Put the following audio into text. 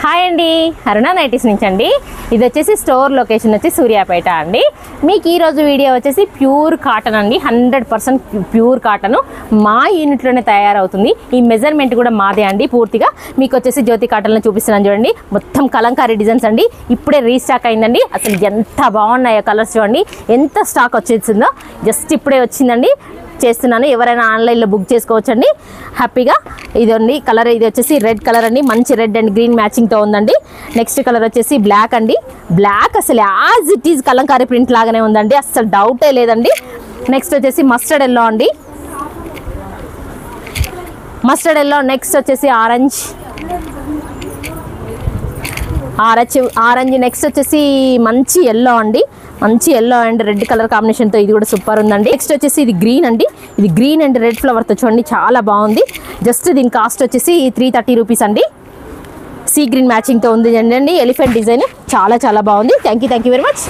Hi అండి, అరుణ nighties నుంచి అండి. ఇది వచ్చేసి స్టోర్ లొకేషన్ వచ్చి సూర్యాపేట అండి. మీకు ఈరోజు వీడియో వచ్చేసి ప్యూర్ కాటన్ అండి, 100% ప్యూర్ కాటన్ మా యూనిట్లోనే తయారవుతుంది. ఈ మెజర్మెంట్ కూడా మాదే అండి పూర్తిగా. మీకు వచ్చేసి జ్యోతి కాటన్లో చూపిస్తున్నాను చూడండి, మొత్తం కలంకారీ డిజైన్స్ అండి. ఇప్పుడే రీస్టాక్ అయిందండి. అసలు ఎంత బాగున్నాయో కలర్స్ చూడండి, ఎంత స్టాక్ వచ్చేసిందో జస్ట్ ఇప్పుడే వచ్చిందండి. చేస్తున్నాను, ఎవరైనా ఆన్లైన్లో బుక్ చేసుకోవచ్చండి హ్యాపీగా. ఇదండి కలర్, ఇది వచ్చేసి రెడ్ కలర్ అండి, మంచి రెడ్ అండ్ గ్రీన్ మ్యాచింగ్తో ఉందండి. నెక్స్ట్ కలర్ వచ్చేసి బ్లాక్ అండి. బ్లాక్ అసలు as it is Kalamkari print లాగానే ఉందండి, అసలు డౌటే లేదండి. నెక్స్ట్ వచ్చేసి మస్టర్డ్ ఎల్లో అండి, మస్టర్డ్ ఎల్లో. నెక్స్ట్ వచ్చేసి ఆరెంజ్, నెక్స్ట్ వచ్చేసి మంచి ఎల్లో అండి, మంచి ఎల్లో అండ్ రెడ్ కలర్ కాంబినేషన్తో ఇది కూడా సూపర్ ఉందండి. నెక్స్ట్ వచ్చేసి ఇది గ్రీన్ అండి, ఇది గ్రీన్ అండ్ రెడ్ ఫ్లవర్తో చూడండి చాలా బాగుంది. జస్ట్ దీని కాస్ట్ వచ్చేసి 330 రూపీస్ అండి. సీ గ్రీన్ మ్యాచింగ్తో ఉంది అండి, ఎలిఫెంట్ డిజైన్ చాలా చాలా బాగుంది. Thank you very much.